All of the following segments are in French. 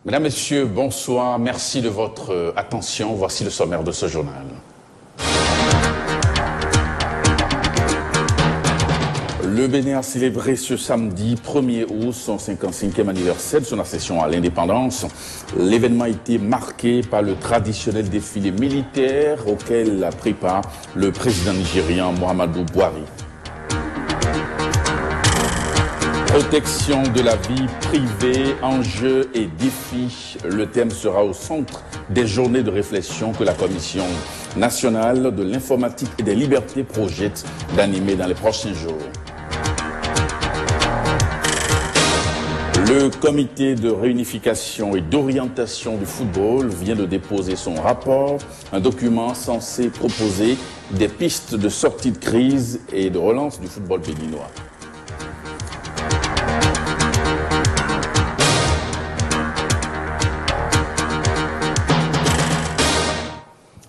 Mesdames, Messieurs, bonsoir. Merci de votre attention. Voici le sommaire de ce journal. Le Bénin a célébré ce samedi 1er août son 55e anniversaire de son accession à l'indépendance. L'événement a été marqué par le traditionnel défilé militaire auquel a pris part le président nigérian Muhammadu Buhari. Protection de la vie privée, enjeux et défis. Le thème sera au centre des journées de réflexion que la Commission nationale de l'informatique et des libertés projette d'animer dans les prochains jours. Le comité de réunification et d'orientation du football vient de déposer son rapport, un document censé proposer des pistes de sortie de crise et de relance du football béninois.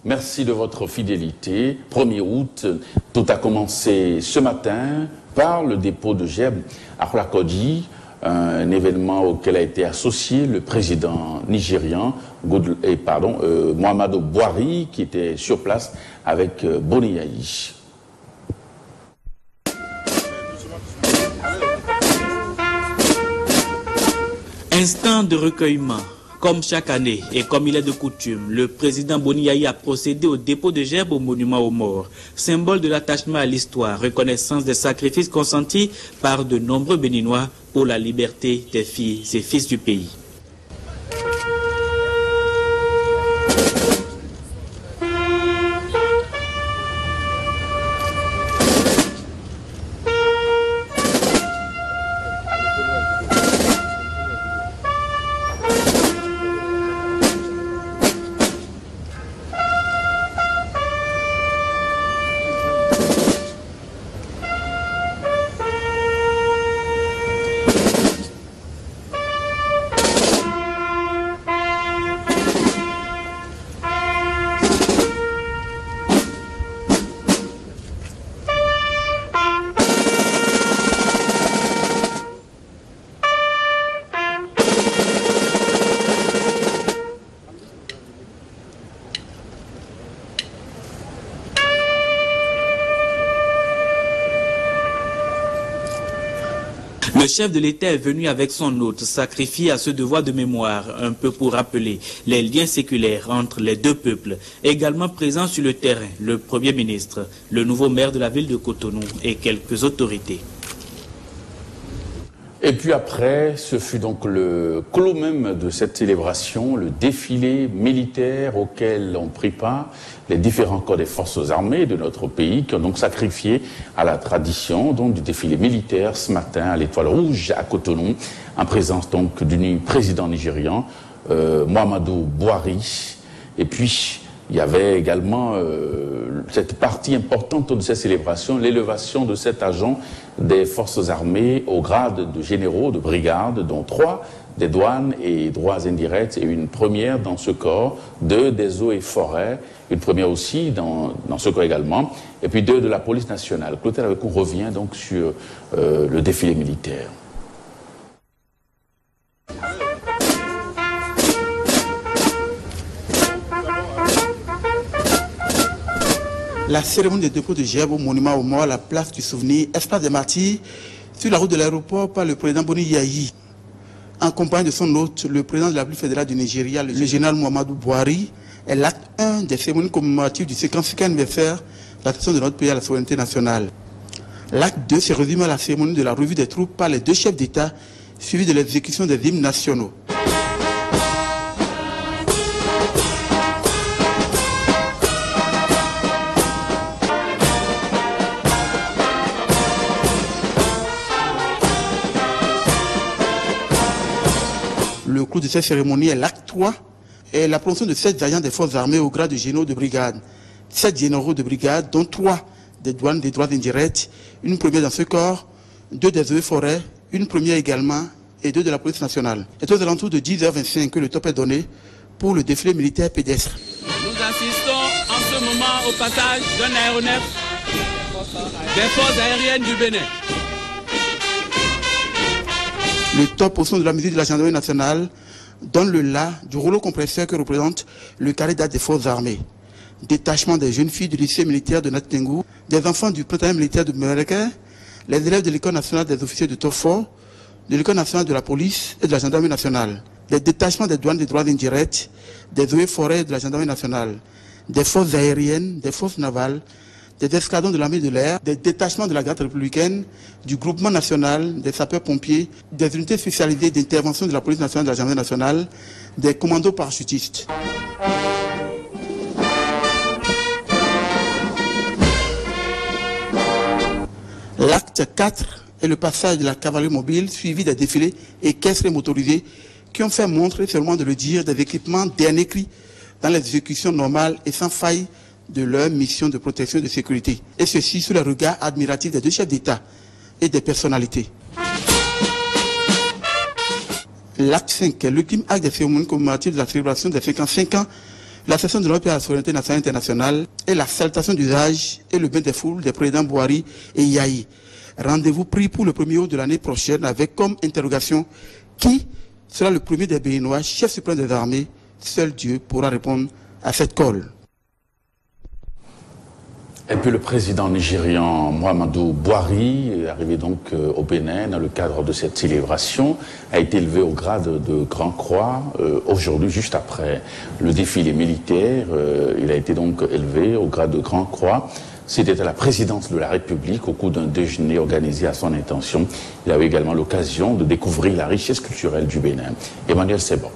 Merci de votre fidélité. 1er août, tout a commencé ce matin par le dépôt de gerbes à Kolakodji, un événement auquel a été associé le président nigérian Muhammadu Buhari, qui était sur place avec Boni Yayi. Instant de recueillement. Comme chaque année et comme il est de coutume, le président Boni Yayi a procédé au dépôt de gerbes au monument aux morts, symbole de l'attachement à l'histoire, reconnaissance des sacrifices consentis par de nombreux Béninois pour la liberté des filles et fils du pays. Le chef de l'État est venu avec son hôte sacrifier à ce devoir de mémoire, un peu pour rappeler les liens séculaires entre les deux peuples. Également présent sur le terrain, le Premier ministre, le nouveau maire de la ville de Cotonou et quelques autorités. Et puis après, ce fut donc le clos même de cette célébration, le défilé militaire auquel ont pris part les différents corps des forces armées de notre pays, qui ont donc sacrifié à la tradition donc, du défilé militaire ce matin à l'Étoile Rouge à Cotonou, en présence donc du président nigérian Muhammadu Buhari. Et puis, il y avait également cette partie importante de cette célébration, l'élévation de 7 agents des forces armées au grade de généraux de brigade, dont 3 des douanes et droits indirects et une première dans ce corps, 2 des eaux et forêts, une première aussi dans ce corps également, et puis 2 de la police nationale. Clotaire Avekou revient donc sur le défilé militaire. La cérémonie de dépôt de gerbes au monument aux morts, la place du souvenir, espace des martyrs, sur la route de l'aéroport par le président Boni Yayi, en compagnie de son hôte, le président de la République fédérale du Nigeria, le général Muhammadu Buhari, est l'acte 1 des cérémonies commémoratives du 55e anniversaire de l'accession de notre pays à la souveraineté nationale. L'acte 2 se résume à la cérémonie de la revue des troupes par les 2 chefs d'État, suivi de l'exécution des hymnes nationaux. Le clou de cette cérémonie est l'acte 3 et la promotion de 7 agents des forces armées au grade de généraux de brigade. 7 généraux de brigade, dont 3 des douanes, des droits indirects, une première dans ce corps, 2 des eaux et forêts, une première également et 2 de la police nationale. C'est aux alentours de 10h25 que le top est donné pour le défilé militaire pédestre. Nous assistons en ce moment au passage d'un aéronef des forces aériennes du Bénin. Le top au son de la musique de la gendarmerie nationale donne le la du rouleau compresseur que représente le carré d'âge des forces armées. Détachement des jeunes filles du lycée militaire de Natengu, des enfants du plantonnat militaire de Mereke, les élèves de l'École nationale des officiers de Tofo, de l'École nationale de la police et de la gendarmerie nationale, des détachements des douanes des droits indirects, des eaux et forêts de la gendarmerie nationale, des forces aériennes, des forces navales, des escadrons de l'armée de l'air, des détachements de la garde républicaine, du groupement national, des sapeurs-pompiers, des unités spécialisées d'intervention de la police nationale et de la gendarmerie nationale, des commandos parachutistes. L'acte 4 est le passage de la cavalerie mobile suivi des défilés équestres et motorisés qui ont fait montrer, seulement de le dire, des équipements dernier cri dans les exécutions normales et sans faille de leur mission de protection et de sécurité. Et ceci sous le regard admiratif des deux chefs d'État et des personnalités. L'acte 5 est l'ultime acte des cérémonies commémoratives de la célébration des 55 ans, la session de l'Europe à la souveraineté nationale et internationale et la salutation d'usage et le bain des foules des présidents Bouhari et Yahi. Rendez-vous pris pour le 1er août de l'année prochaine avec comme interrogation qui sera le premier des Béninois, chef suprême des armées. Seul Dieu pourra répondre à cette colle. Et puis le président nigérian Muhammadu Buhari, arrivé donc au Bénin dans le cadre de cette célébration, a été élevé au grade de Grand Croix aujourd'hui, juste après le défilé militaire. Il a été donc élevé au grade de Grand Croix. C'était à la présidence de la République au cours d'un déjeuner organisé à son intention. Il avait également l'occasion de découvrir la richesse culturelle du Bénin. Emmanuel Sebon.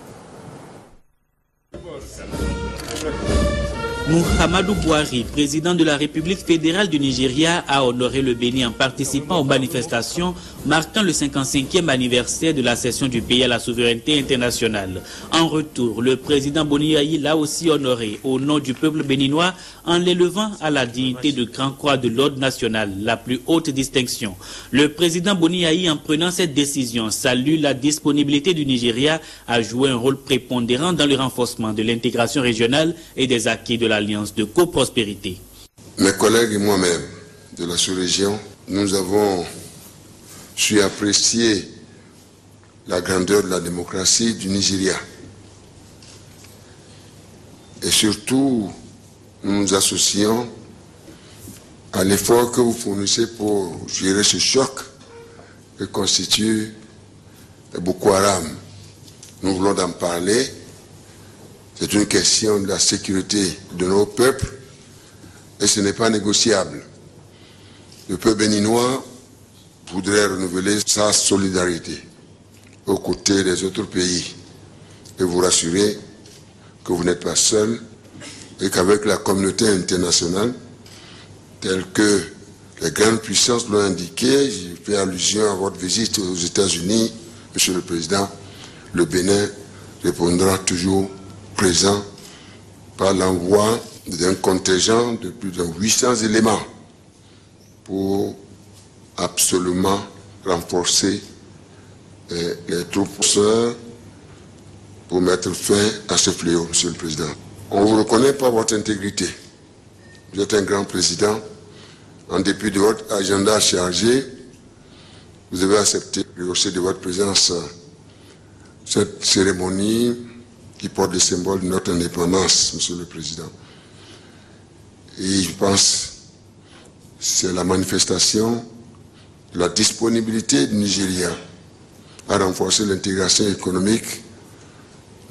Muhammadu Buhari, président de la République fédérale du Nigeria, a honoré le Bénin en participant aux manifestations marquant le 55e anniversaire de l'accession du pays à la souveraineté internationale. En retour, le président Boni Yayi l'a aussi honoré au nom du peuple béninois en l'élevant à la dignité de Grand Croix de l'Ordre national, la plus haute distinction. Le président Boni Yayi, en prenant cette décision, salue la disponibilité du Nigeria à jouer un rôle prépondérant dans le renforcement de l'intégration régionale et des acquis de l'Alliance de coprospérité. Mes collègues et moi-même de la sous-région, nous avons su apprécier la grandeur de la démocratie du Nigeria. Et surtout, nous nous associons à l'effort que vous fournissez pour gérer ce choc que constitue Boko Haram. Nous voulons en parler. C'est une question de la sécurité de nos peuples et ce n'est pas négociable. Le peuple béninois voudrait renouveler sa solidarité aux côtés des autres pays et vous rassurer que vous n'êtes pas seul et qu'avec la communauté internationale, telle que les grandes puissances l'ont indiqué, j'ai fait allusion à votre visite aux États-Unis, Monsieur le Président, le Bénin répondra toujours présent par l'envoi d'un contingent de plus de 800 éléments pour absolument renforcer les troupes sœurs pour mettre fin à ce fléau, Monsieur le Président. On vous reconnaît par votre intégrité. Vous êtes un grand président. En dépit de votre agenda chargé, vous avez accepté le rehausser de votre présence cette cérémonie qui porte le symbole de notre indépendance, Monsieur le Président. Et je pense que c'est la manifestation de la disponibilité du Nigeria à renforcer l'intégration économique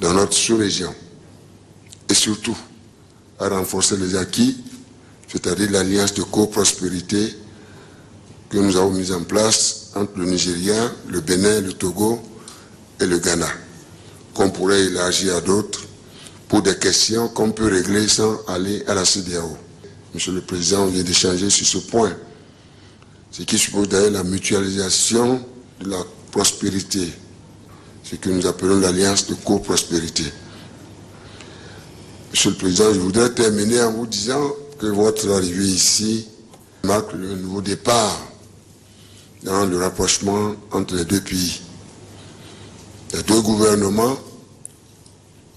dans notre sous-région et surtout à renforcer les acquis, c'est-à-dire l'alliance de coprospérité que nous avons mise en place entre le Nigeria, le Bénin, le Togo et le Ghana, qu'on pourrait élargir à d'autres pour des questions qu'on peut régler sans aller à la CEDEAO. Monsieur le Président, on vient d'échanger sur ce point, ce qui suppose d'ailleurs la mutualisation de la prospérité, ce que nous appelons l'alliance de coprospérité. Monsieur le Président, je voudrais terminer en vous disant que votre arrivée ici marque le nouveau départ dans le rapprochement entre les deux pays. Les deux gouvernements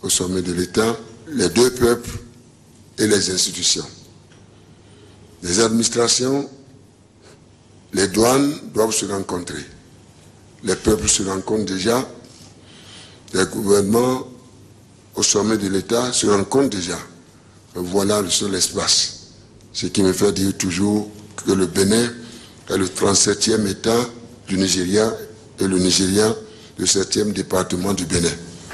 au sommet de l'État, les deux peuples et les institutions. Les administrations, les douanes doivent se rencontrer. Les peuples se rencontrent déjà les gouvernements au sommet de l'État se rencontrent déjà. Voilà le seul espace. Ce qui me fait dire toujours que le Bénin est le 37e État du Nigeria et le Nigeria le 7e département du Bénin.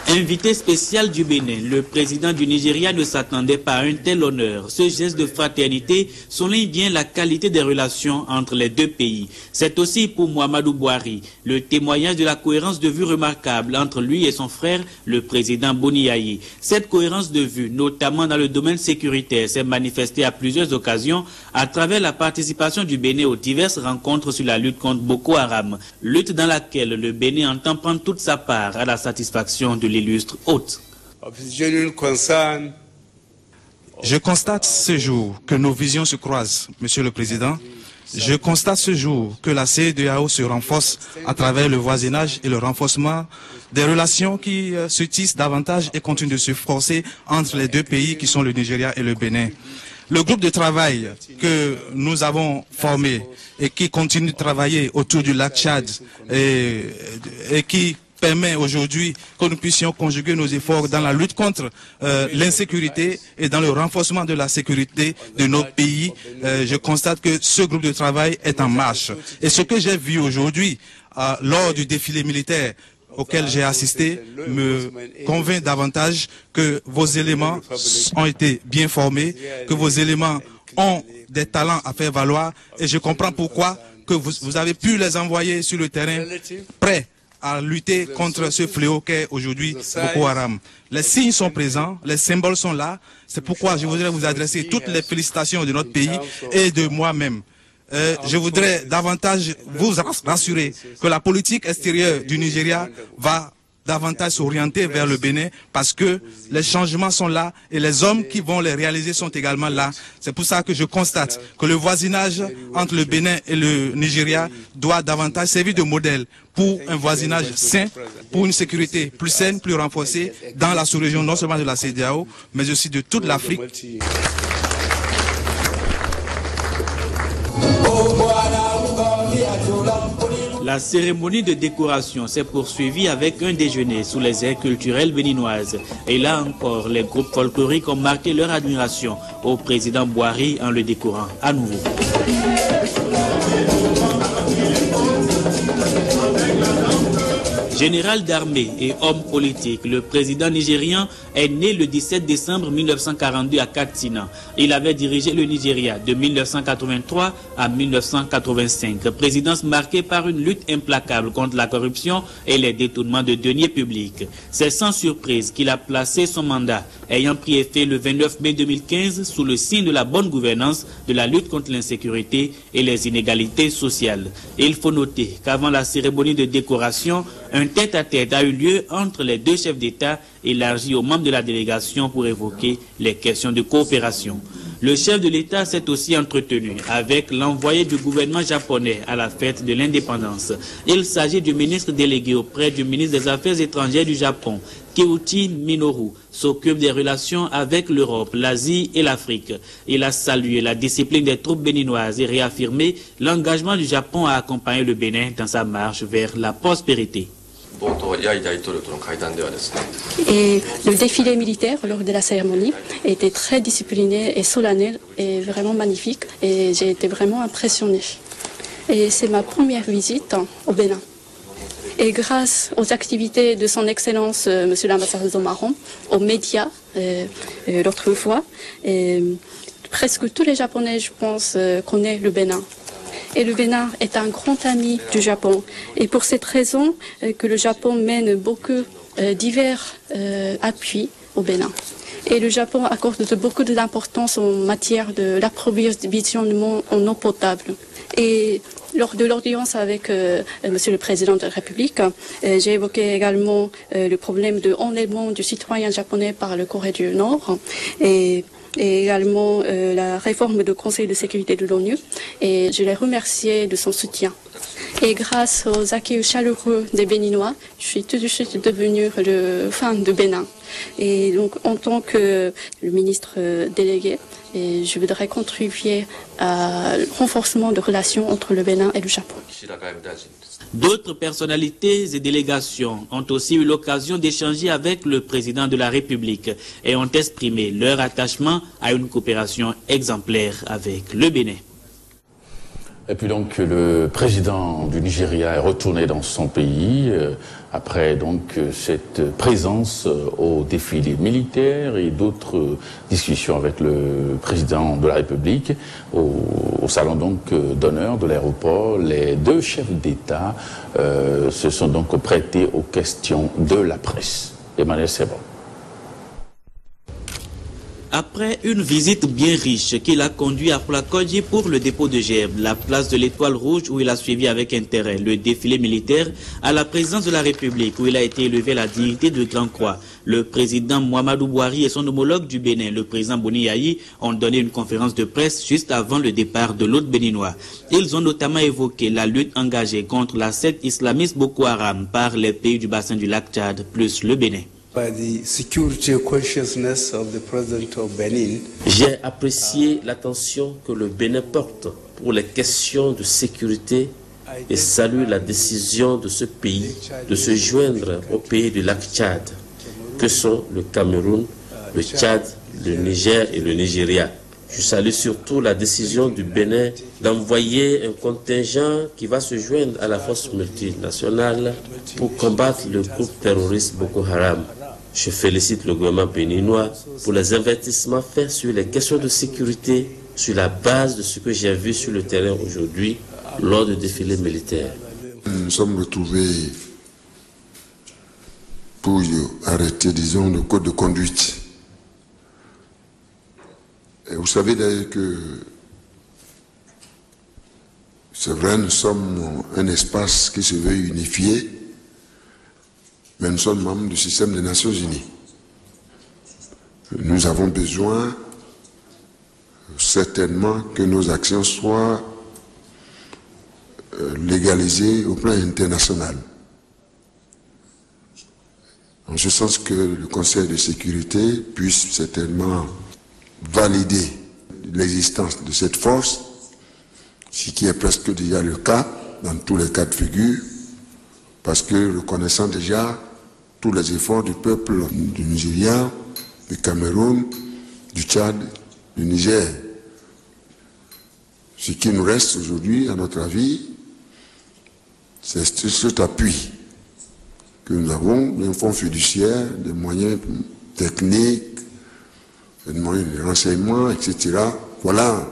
Invité spécial du Bénin, le président du Nigeria ne s'attendait pas à un tel honneur. Ce geste de fraternité souligne bien la qualité des relations entre les deux pays. C'est aussi pour Muhammadu Buhari le témoignage de la cohérence de vue remarquable entre lui et son frère, le président Boni Yayi. Cette cohérence de vue, notamment dans le domaine sécuritaire, s'est manifestée à plusieurs occasions à travers la participation du Bénin aux diverses rencontres sur la lutte contre Boko Haram. Lutte dans laquelle le Bénin entend prendre toute sa part à la satisfaction de l'illustre hôte. Je constate ce jour que nos visions se croisent, Monsieur le Président. Je constate ce jour que la CEDEAO se renforce à travers le voisinage et le renforcement des relations qui se tissent davantage et continuent de se forcer entre les deux pays qui sont le Nigeria et le Bénin. Le groupe de travail que nous avons formé et qui continue de travailler autour du lac Tchad et qui permet aujourd'hui que nous puissions conjuguer nos efforts dans la lutte contre l'insécurité et dans le renforcement de la sécurité de notre pays. Je constate que ce groupe de travail est en marche. Et ce que j'ai vu aujourd'hui lors du défilé militaire auquel j'ai assisté me convainc davantage que vos éléments ont été bien formés, que vos éléments ont des talents à faire valoir et je comprends pourquoi que vous avez pu les envoyer sur le terrain prêts à lutter contre ce fléau qu'est aujourd'hui Boko Haram. Les signes sont présents, les symboles sont là, c'est pourquoi je voudrais vous adresser toutes les félicitations de notre pays et de moi-même. Je voudrais davantage vous rassurer que la politique extérieure du Nigeria va davantage s'orienter vers le Bénin parce que les changements sont là et les hommes qui vont les réaliser sont également là. C'est pour ça que je constate que le voisinage entre le Bénin et le Nigeria doit davantage servir de modèle pour un voisinage sain, pour une sécurité plus saine, plus renforcée dans la sous-région non seulement de la CEDEAO, mais aussi de toute l'Afrique. La cérémonie de décoration s'est poursuivie avec un déjeuner sous les airs culturelles béninoises. Et là encore, les groupes folkloriques ont marqué leur admiration au président Buhari en le décorant à nouveau. Général d'armée et homme politique, le président nigérian est né le 17 décembre 1942 à Katsina. Il avait dirigé le Nigeria de 1983 à 1985. Présidence marquée par une lutte implacable contre la corruption et les détournements de deniers publics. C'est sans surprise qu'il a placé son mandat, ayant pris effet le 29 mai 2015 sous le signe de la bonne gouvernance, de la lutte contre l'insécurité et les inégalités sociales. Et il faut noter qu'avant la cérémonie de décoration, un tête-à-tête a eu lieu entre les deux chefs d'État élargi aux membres de la délégation pour évoquer les questions de coopération. Le chef de l'État s'est aussi entretenu avec l'envoyé du gouvernement japonais à la fête de l'indépendance. Il s'agit du ministre délégué auprès du ministre des Affaires étrangères du Japon, Kiuchi Minoru, s'occupe des relations avec l'Europe, l'Asie et l'Afrique. Il a salué la discipline des troupes béninoises et réaffirmé l'engagement du Japon à accompagner le Bénin dans sa marche vers la prospérité. Et le défilé militaire lors de la cérémonie était très discipliné et solennel et vraiment magnifique et j'ai été vraiment impressionnée. Et c'est ma première visite au Bénin. Et grâce aux activités de son Excellence Monsieur l'ambassadeur Zomaron, aux médias l'autre fois, presque tous les Japonais, je pense, connaissent le Bénin. Et le Bénin est un grand ami du Japon. Et pour cette raison que le Japon mène beaucoup divers appuis au Bénin. Et le Japon accorde beaucoup d'importance en matière de l'approvisionnement en eau potable. Et lors de l'audience avec Monsieur le Président de la République, j'ai évoqué également le problème de enlèvement du citoyen japonais par le Corée du Nord et également la réforme du Conseil de sécurité de l'ONU. Et je l'ai remercié de son soutien. Et grâce aux accueils chaleureux des Béninois, je suis tout de suite devenue le fan de Bénin. Et donc, en tant que le ministre délégué, je voudrais contribuer au renforcement de relations entre le Bénin et le Japon. D'autres personnalités et délégations ont aussi eu l'occasion d'échanger avec le président de la République et ont exprimé leur attachement à une coopération exemplaire avec le Bénin. Et puis donc le président du Nigeria est retourné dans son pays après donc cette présence au défilé militaire et d'autres discussions avec le président de la République au salon donc d'honneur de l'aéroport. Les deux chefs d'État se sont donc prêtés aux questions de la presse. Emmanuel Sebon. Après une visite bien riche qu'il a conduit à Plakodji pour le dépôt de gerbes, la place de l'Étoile Rouge où il a suivi avec intérêt le défilé militaire, à la présidence de la République où il a été élevé à la dignité de Grand Croix, le président Muhammadu Buhari et son homologue du Bénin, le président Boni Yayi, ont donné une conférence de presse juste avant le départ de l'hôte béninois. Ils ont notamment évoqué la lutte engagée contre la secte islamiste Boko Haram par les pays du bassin du lac Tchad plus le Bénin. J'ai apprécié l'attention que le Bénin porte pour les questions de sécurité et salue la décision de ce pays de se joindre aux pays du lac Tchad, que sont le Cameroun, le Tchad, le Niger et le Nigeria. Je salue surtout la décision du Bénin d'envoyer un contingent qui va se joindre à la force multinationale pour combattre le groupe terroriste Boko Haram. Je félicite le gouvernement béninois pour les investissements faits sur les questions de sécurité sur la base de ce que j'ai vu sur le terrain aujourd'hui lors du défilé militaire. Nous nous sommes retrouvés pour arrêter, disons, le code de conduite. Et vous savez d'ailleurs que c'est vrai, nous sommes un espace qui se veut unifié, mais nous sommes membres du système des Nations Unies. Nous avons besoin certainement que nos actions soient légalisées au plan international. En ce sens que le Conseil de sécurité puisse certainement valider l'existence de cette force, ce qui est presque déjà le cas dans tous les cas de figure, parce que reconnaissant déjà tous les efforts du peuple du Nigeria, du Cameroun, du Tchad, du Niger. Ce qui nous reste aujourd'hui, à notre avis, c'est cet appui que nous avons, un fonds fiduciaire, des moyens techniques, des moyens de renseignement, etc. Voilà,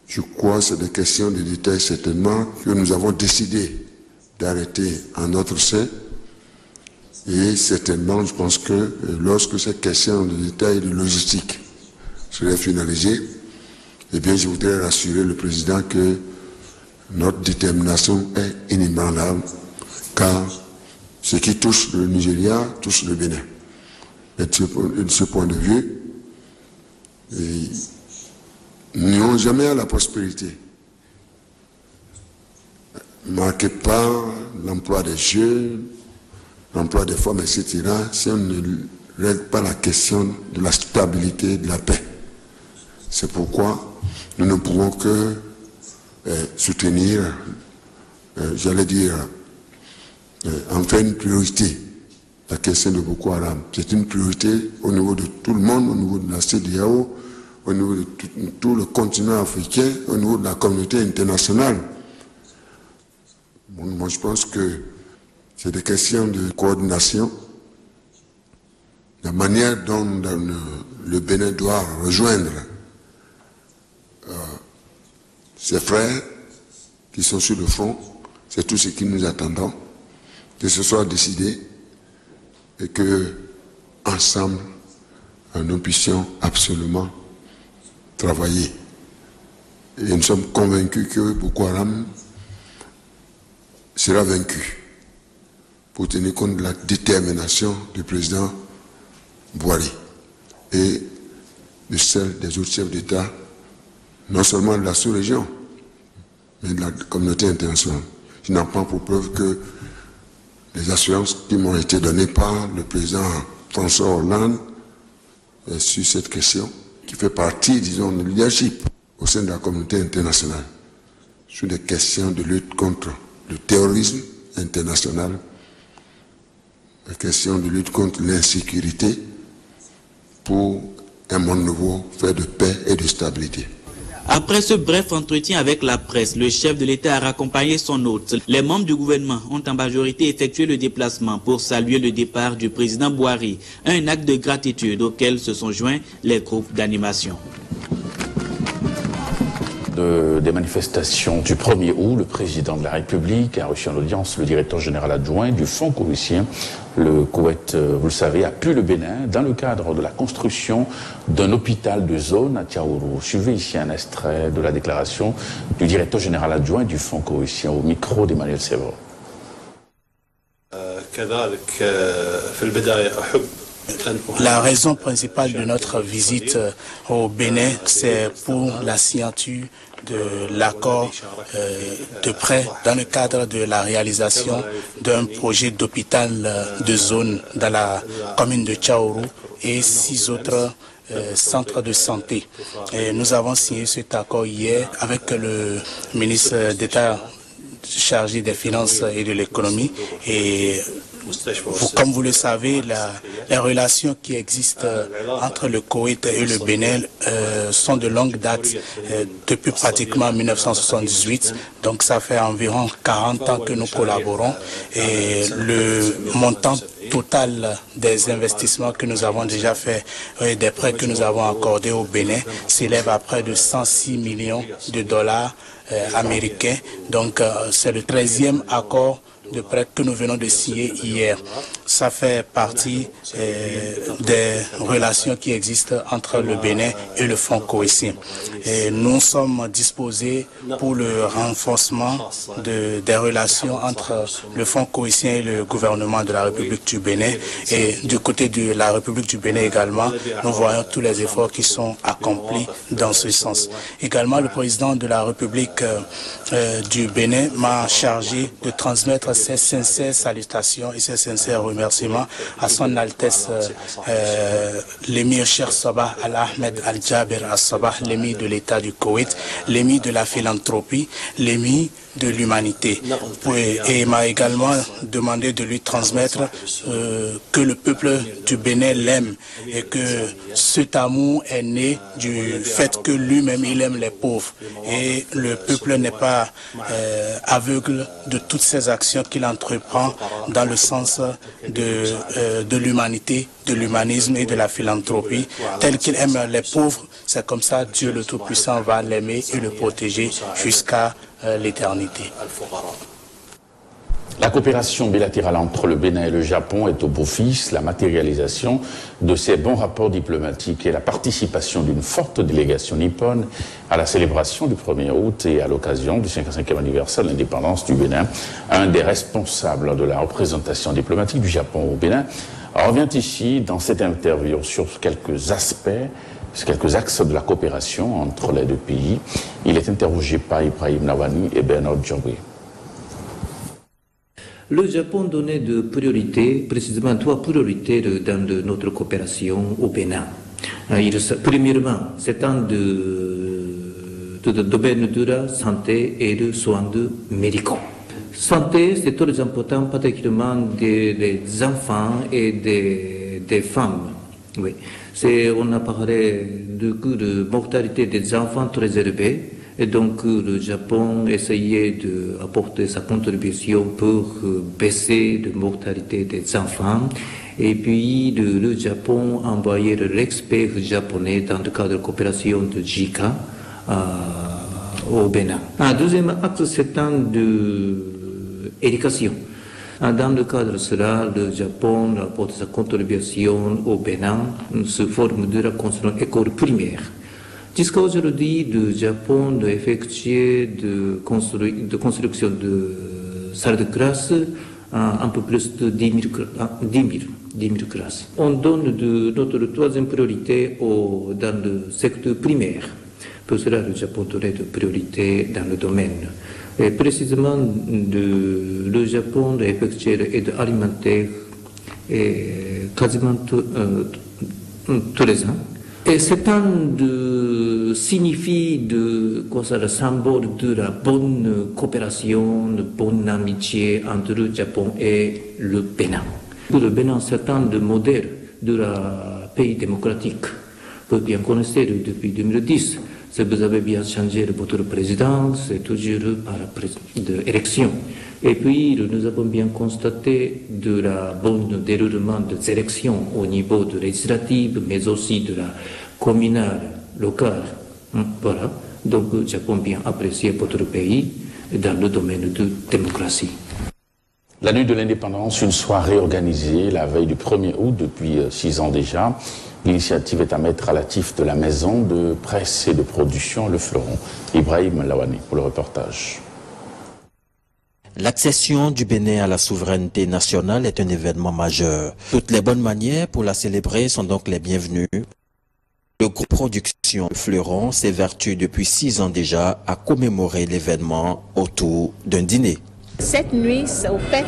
je crois que c'est des questions de détail certainement que nous avons décidé d'arrêter en notre sein. Et certainement, je pense que lorsque ces questions de détail et de logistique seraient finalisées, eh bien, je voudrais rassurer le président que notre détermination est inébranlable, car ce qui touche le Nigeria touche le Bénin. Et de ce point de vue, nous n'irons jamais à la prospérité, marqué par l'emploi des jeunes, l'emploi des femmes, etc., si on ne règle pas la question de la stabilité et de la paix. C'est pourquoi nous ne pouvons que soutenir, j'allais dire, en faire une priorité, la question de Boko Haram. C'est une priorité au niveau de tout le monde, au niveau de la CEDEAO, au niveau de tout le continent africain, au niveau de la communauté internationale. Bon, moi, je pense que c'est des questions de coordination, la manière dont le Bénin doit rejoindre ses frères qui sont sur le front, c'est tout ce que nous attendons, que ce soit décidé et que, ensemble, nous puissions absolument travailler. Et nous sommes convaincus que Boko Haram sera vaincu, pour tenir compte de la détermination du président Buhari et de celle des autres chefs d'État, non seulement de la sous-région, mais de la communauté internationale. Je n'en prends pour preuve que les assurances qui m'ont été données par le président François Hollande sur cette question, qui fait partie, disons, du leadership au sein de la communauté internationale, sur des questions de lutte contre le terrorisme international, la question de lutte contre l'insécurité pour un monde nouveau fait de paix et de stabilité. Après ce bref entretien avec la presse, le chef de l'État a raccompagné son hôte. Les membres du gouvernement ont en majorité effectué le déplacement pour saluer le départ du président Boihari, un acte de gratitude auquel se sont joints les groupes d'animation. Des manifestations du 1er août, le président de la République a reçu en audience le directeur général adjoint du Fonds koweïtien. Le Koweït, vous le savez, appuie le Bénin dans le cadre de la construction d'un hôpital de zone à Tiaourou. Suivez ici un extrait de la déclaration du directeur général adjoint du Fonds koweïtien au micro d'Emmanuel Sévor. La raison principale de notre visite au Bénin, c'est pour la signature de l'accord de prêt dans le cadre de la réalisation d'un projet d'hôpital de zone dans la commune de Tiaourou et 6 autres centres de santé. Et nous avons signé cet accord hier avec le ministre d'État chargé des finances et de l'économie et comme vous le savez, les relations qui existent entre le Koweït et le Bénin sont de longue date, depuis pratiquement 1978. Donc ça fait environ 40 ans que nous collaborons et le montant total des investissements que nous avons déjà fait et des prêts que nous avons accordés au Bénin s'élève à près de 106 millions de dollars américains. Donc c'est le 13e accord de prêt que nous venons de signer hier. Ça fait partie des relations qui existent entre le Bénin et le Fonds koweïtien. Et nous sommes disposés pour le renforcement des relations entre le Fonds koweïtien et le gouvernement de la République du Bénin. Et du côté de la République du Bénin également, nous voyons tous les efforts qui sont accomplis dans ce sens. Également, le président de la République du Bénin m'a chargé de transmettre ses sincères salutations et ses sincères remerciements à son Altesse l'émir Cheikh Sabah Al-Ahmed Al-Jaber Al-Sabah, l'émir de l'État du Koweït, l'émir de la philanthropie, l'émir de l'humanité. Et il m'a également demandé de lui transmettre que le peuple du Bénin l'aime et que cet amour est né du fait que lui-même il aime les pauvres. Et le peuple n'est pas aveugle de toutes ces actions qu'il entreprend dans le sens de l'humanité, de l'humanisme et de la philanthropie. Tel qu'il aime les pauvres, c'est comme ça Dieu le Tout-Puissant va l'aimer et le protéger jusqu'à l'éternité. La coopération bilatérale entre le Bénin et le Japon est au beau fixe. La matérialisation de ces bons rapports diplomatiques et la participation d'une forte délégation nippone à la célébration du 1er août et à l'occasion du 55e anniversaire de l'indépendance du Bénin. Un des responsables de la représentation diplomatique du Japon au Bénin revient ici dans cette interview sur quelques aspects, quelques axes de la coopération entre les deux pays. Il est interrogé par Ibrahim Nawani et Bernard Djamboué. Le Japon donnait de priorité, précisément 3 priorités dans notre coopération au Bénin. Premièrement, c'est un domaine de la santé et de soins médicaux. Santé, c'est très important, particulièrement des enfants et des femmes. Oui. On a parlé du coût de mortalité des enfants très élevé. Et donc le Japon essayait d'apporter sa contribution pour baisser la mortalité des enfants. Et puis le Japon envoyait l'expert japonais dans le cadre de coopération de JICA au Bénin. Un deuxième axe, c'est un d'éducation. Dans le cadre de cela, le Japon apporte sa contribution au Bénin sous forme de la construction école primaire. Jusqu'à aujourd'hui, le Japon a effectué de construction de salles de classe un peu plus de 10 000 classes. On donne notre troisième priorité dans le secteur primaire. Pour cela, le Japon donne de priorité dans le domaine. Et précisément, le Japon a effectué l'aide alimentaire quasiment tous les ans. Et c'est signifie le symbole de la bonne coopération, de bonne amitié entre le Japon et le Bénin. Le Bénin, c'est un modèle de la pays démocratique. Vous bien connaissez depuis 2010. Si vous avez bien changé votre président, c'est toujours par l'élection. Et puis, nous avons bien constaté de la bonne déroulement des élections au niveau de législative, mais aussi de la communale, locale. Voilà. Donc, le Japon bien apprécié votre pays dans le domaine de démocratie. La nuit de l'indépendance, une soirée organisée la veille du 1er août depuis 6 ans déjà. L'initiative est à mettre à l'actif de la maison de presse et de production Le Fleuron. Ibrahim Lawani pour le reportage. L'accession du Bénin à la souveraineté nationale est un événement majeur. Toutes les bonnes manières pour la célébrer sont donc les bienvenues. Le groupe Production Fleuron s'évertue depuis 6 ans déjà à commémorer l'événement autour d'un dîner. Cette nuit, c'est au fait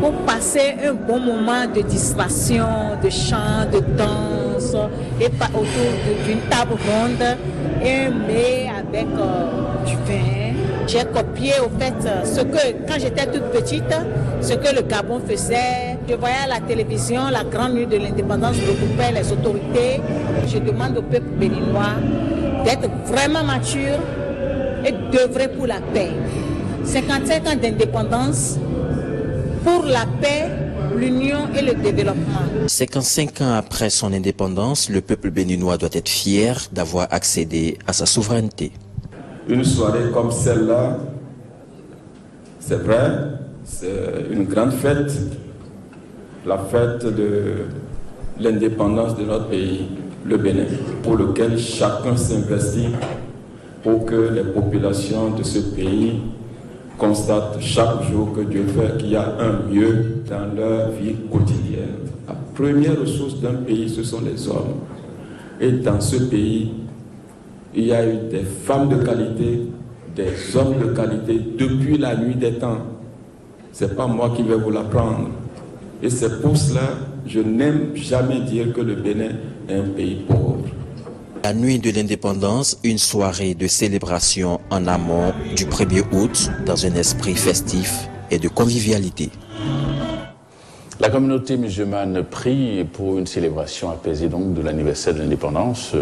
pour passer un bon moment de distraction, de chant, de danse, et autour d'une table ronde, mais avec du vin. J'ai copié au fait ce que, quand j'étais toute petite, ce que le Gabon faisait. Je voyais à la télévision la grande nuit de l'indépendance regroupait les autorités. Je demande au peuple béninois d'être vraiment mature et d'œuvrer pour la paix. 55 ans d'indépendance pour la paix, l'union et le développement. 55 ans après son indépendance, le peuple béninois doit être fier d'avoir accédé à sa souveraineté. Une soirée comme celle-là, c'est vrai, c'est une grande fête, la fête de l'indépendance de notre pays, le Bénin, pour lequel chacun s'investit pour que les populations de ce pays constatent chaque jour que Dieu fait qu'il y a un mieux dans leur vie quotidienne. La première ressource d'un pays, ce sont les hommes. Et dans ce pays, il y a eu des femmes de qualité, des hommes de qualité depuis la nuit des temps. Ce n'est pas moi qui vais vous l'apprendre. Et c'est pour cela que je n'aime jamais dire que le Bénin est un pays pauvre. La nuit de l'indépendance, une soirée de célébration en amont du 1er août dans un esprit festif et de convivialité. La communauté musulmane prie pour une célébration apaisée donc de l'anniversaire de l'indépendance.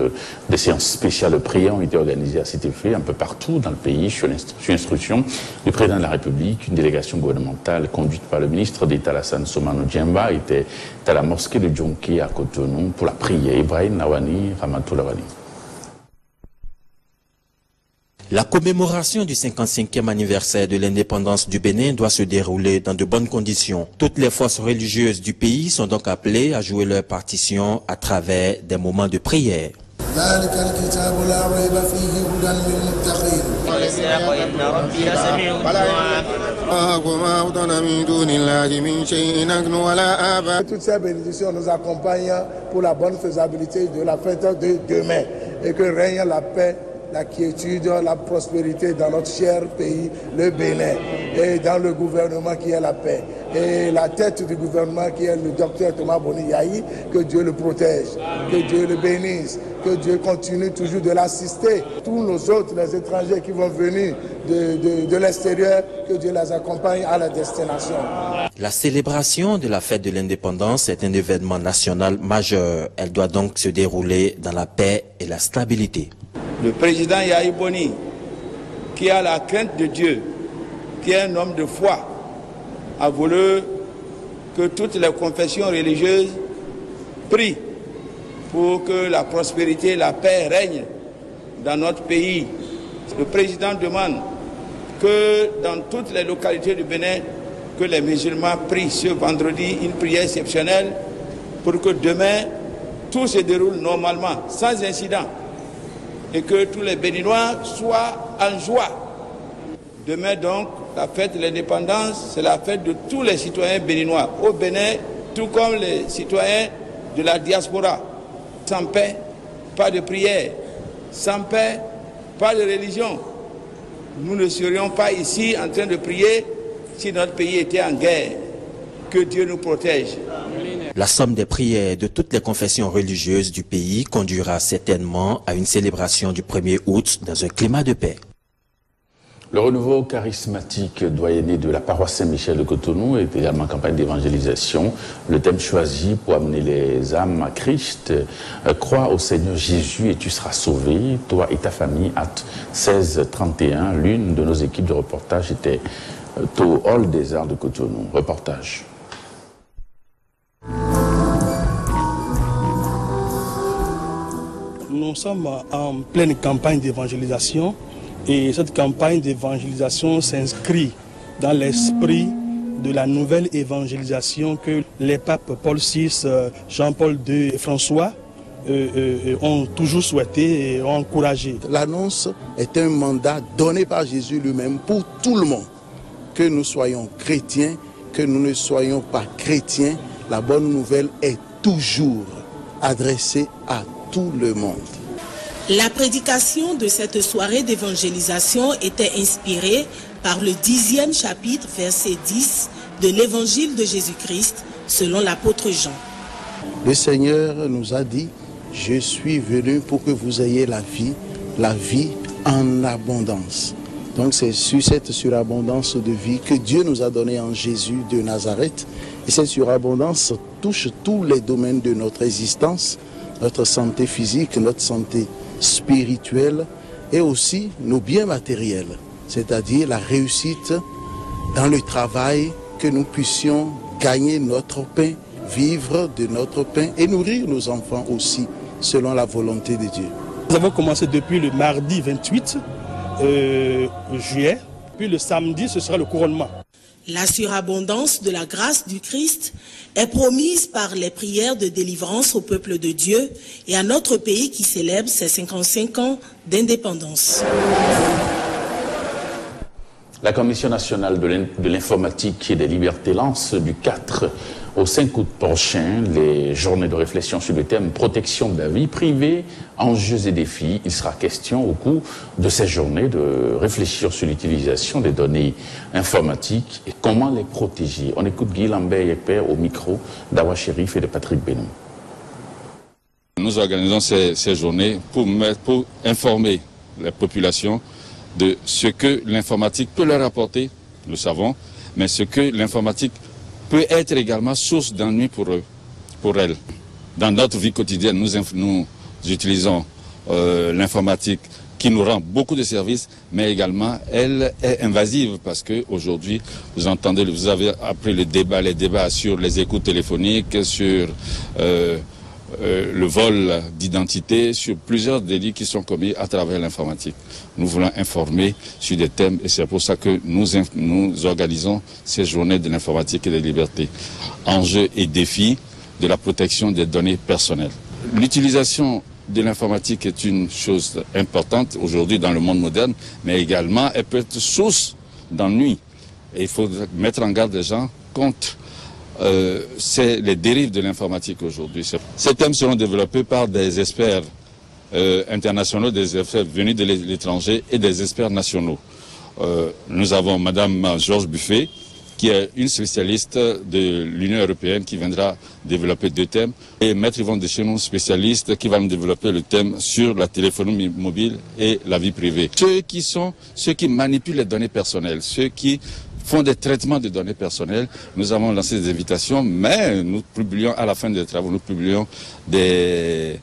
Des séances spéciales de prière ont été organisées à cet effet un peu partout dans le pays sur instruction du président de la République. Une délégation gouvernementale conduite par le ministre d'État Alassane Soumana Djemba était à la mosquée de Djonké à Cotonou pour la prière. Ibrahim Lawani, Ramatou Lawani. La commémoration du 55e anniversaire de l'indépendance du Bénin doit se dérouler dans de bonnes conditions. Toutes les forces religieuses du pays sont donc appelées à jouer leur partition à travers des moments de prière. Toutes ces bénédictions nous accompagnent pour la bonne faisabilité de la fête de demain et que règne la paix, la quiétude, la prospérité dans notre cher pays, le Bénin, et dans le gouvernement qui est la paix. Et la tête du gouvernement qui est le docteur Thomas Boni Yayi, que Dieu le protège, que Dieu le bénisse, que Dieu continue toujours de l'assister. Tous nos autres, les étrangers qui vont venir de l'extérieur, que Dieu les accompagne à la destination. La célébration de la fête de l'indépendance est un événement national majeur. Elle doit donc se dérouler dans la paix et la stabilité. Le président Yayi Boni, qui a la crainte de Dieu, qui est un homme de foi, a voulu que toutes les confessions religieuses prient pour que la prospérité et la paix règnent dans notre pays. Le président demande que dans toutes les localités du Bénin, que les musulmans prient ce vendredi une prière exceptionnelle pour que demain, tout se déroule normalement, sans incident, et que tous les Béninois soient en joie. Demain donc, la fête de l'indépendance, c'est la fête de tous les citoyens béninois au Bénin, tout comme les citoyens de la diaspora. Sans paix, pas de prière. Sans paix, pas de religion. Nous ne serions pas ici en train de prier si notre pays était en guerre. Que Dieu nous protège. La somme des prières de toutes les confessions religieuses du pays conduira certainement à une célébration du 1er août dans un climat de paix. Le renouveau charismatique doyenné de la paroisse Saint-Michel de Cotonou est également en campagne d'évangélisation. Le thème choisi pour amener les âmes à Christ, crois au Seigneur Jésus et tu seras sauvé, toi et ta famille, acte 16-31. L'une de nos équipes de reportage était au Hall des Arts de Cotonou. Reportage. Nous sommes en pleine campagne d'évangélisation. Et cette campagne d'évangélisation s'inscrit dans l'esprit de la nouvelle évangélisation que les papes Paul VI, Jean-Paul II et François ont toujours souhaité et ont encouragé. L'annonce est un mandat donné par Jésus lui-même pour tout le monde. Que nous soyons chrétiens, que nous ne soyons pas chrétiens, la bonne nouvelle est toujours adressée à tout le monde. La prédication de cette soirée d'évangélisation était inspirée par le 10e chapitre, verset 10 de l'évangile de Jésus-Christ, selon l'apôtre Jean. Le Seigneur nous a dit, je suis venu pour que vous ayez la vie en abondance. Donc c'est sur cette surabondance de vie que Dieu nous a donné en Jésus de Nazareth. Et cette surabondance touche tous les domaines de notre existence, notre santé physique, notre santé spirituelle et aussi nos biens matériels, c'est-à-dire la réussite dans le travail, que nous puissions gagner notre pain, vivre de notre pain et nourrir nos enfants aussi selon la volonté de Dieu. Nous avons commencé depuis le mardi 28 juillet, puis le samedi ce sera le couronnement. La surabondance de la grâce du Christ est promise par les prières de délivrance au peuple de Dieu et à notre pays qui célèbre ses 55 ans d'indépendance. La Commission nationale de l'informatique et des libertés lance du 4 au 5 août prochain les journées de réflexion sur le thème protection de la vie privée, enjeux et défis. Il sera question au cours de ces journées de réfléchir sur l'utilisation des données informatiques et comment les protéger. On écoute Guy Lambert-Yekper au micro d'Awa Chérif et de Patrick Benou. Nous organisons ces journées pour informer la population de ce que l'informatique peut leur apporter, nous savons, mais ce que l'informatique peut être également source d'ennui pour eux, pour elles. Dans notre vie quotidienne, nous utilisons l'informatique qui nous rend beaucoup de services, mais également elle est invasive parce que aujourd'hui, vous avez appris les débats sur les écoutes téléphoniques, sur le vol d'identité, sur plusieurs délits qui sont commis à travers l'informatique. Nous voulons informer sur des thèmes et c'est pour ça que nous organisons ces journées de l'informatique et des libertés. Enjeux et défis de la protection des données personnelles. L'utilisation de l'informatique est une chose importante aujourd'hui dans le monde moderne, mais également elle peut être source d'ennui. Et il faut mettre en garde les gens contre c'est les dérives de l'informatique aujourd'hui. Ces thèmes seront développés par des experts internationaux, des experts venus de l'étranger et des experts nationaux. Nous avons Madame Georges Buffet, qui est une spécialiste de l'Union européenne qui viendra développer 2 thèmes. Et Maître Yvon Deschenons, spécialiste, qui va nous développer le thème sur la téléphonie mobile et la vie privée. Ceux qui manipulent les données personnelles, ceux qui font des traitements de données personnelles. Nous avons lancé des invitations, mais nous publions à la fin des travaux, nous publions des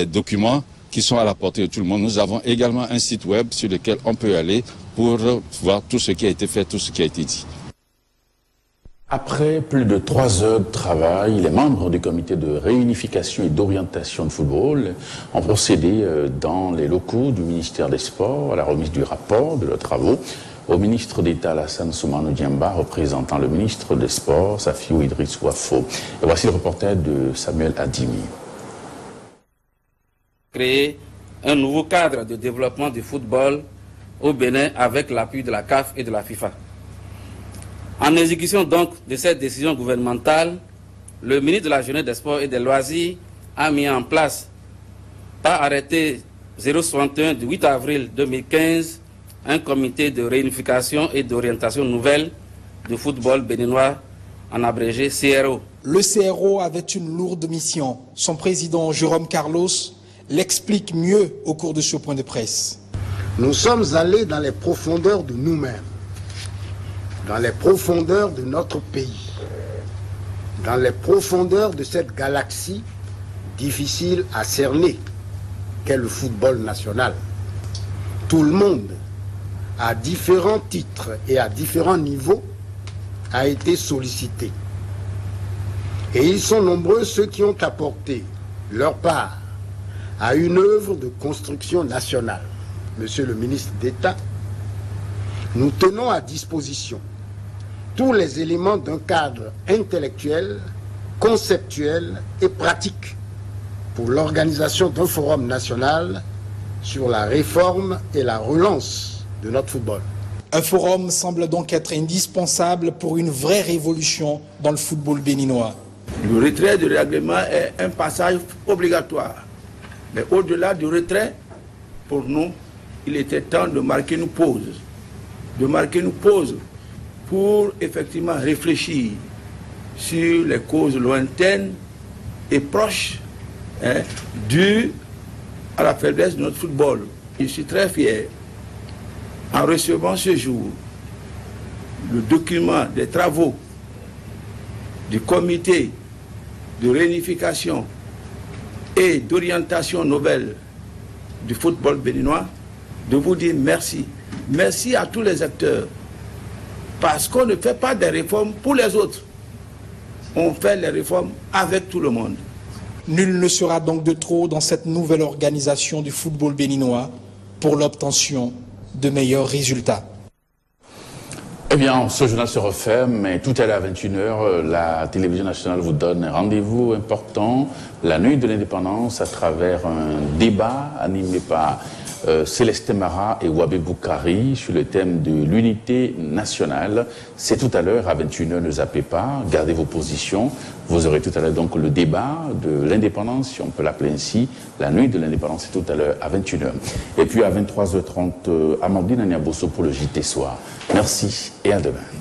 documents qui sont à la portée de tout le monde. Nous avons également un site web sur lequel on peut aller pour voir tout ce qui a été fait, tout ce qui a été dit. Après plus de 3 heures de travail, les membres du comité de réunification et d'orientation de football ont procédé dans les locaux du ministère des Sports à la remise du rapport de leurs travaux au ministre d'État Alassane Soumano Diamba, représentant le ministre des Sports, Safiou Idriss Wafo. Et voici le reportage de Samuel Adimi. Créer un nouveau cadre de développement du football au Bénin avec l'appui de la CAF et de la FIFA. En exécution donc de cette décision gouvernementale, le ministre de la Jeunesse, des Sports et des Loisirs a mis en place, par arrêté 061 du 8 avril 2015, un comité de réunification et d'orientation nouvelle du football béninois en abrégé CRO. Le CRO avait une lourde mission. Son président, Jérôme Carlos, l'explique mieux au cours de ce point de presse. Nous sommes allés dans les profondeurs de nous-mêmes, dans les profondeurs de notre pays, dans les profondeurs de cette galaxie difficile à cerner qu'est le football national. Tout le monde, à différents titres et à différents niveaux, a été sollicité. Et ils sont nombreux ceux qui ont apporté leur part à une œuvre de construction nationale. Monsieur le ministre d'État, nous tenons à disposition tous les éléments d'un cadre intellectuel, conceptuel et pratique pour l'organisation d'un forum national sur la réforme et la relance de notre football. Un forum semble donc être indispensable pour une vraie révolution dans le football béninois. Le retrait du règlement est un passage obligatoire. Mais au-delà du retrait, pour nous, il était temps de marquer une pause. De marquer une pause pour effectivement réfléchir sur les causes lointaines et proches dues à la faiblesse de notre football. Je suis très fier, en recevant ce jour le document des travaux du comité de réunification et d'orientation nouvelle du football béninois, de vous dire merci. Merci à tous les acteurs. Parce qu'on ne fait pas des réformes pour les autres. On fait les réformes avec tout le monde. Nul ne sera donc de trop dans cette nouvelle organisation du football béninois pour l'obtention de meilleurs résultats. Eh bien, ce journal se referme, mais tout à l'heure à 21h, la télévision nationale vous donne un rendez-vous important, la nuit de l'indépendance, à travers un débat animé par Célestin Mara et Wabé Boukari sur le thème de l'unité nationale. C'est tout à l'heure à 21h, ne zappez pas, gardez vos positions. Vous aurez tout à l'heure donc le débat de l'indépendance, si on peut l'appeler ainsi. La nuit de l'indépendance, c'est tout à l'heure à 21h. Et puis à 23h30, Amandine Aniabosso pour le JT Soir. Merci et à demain.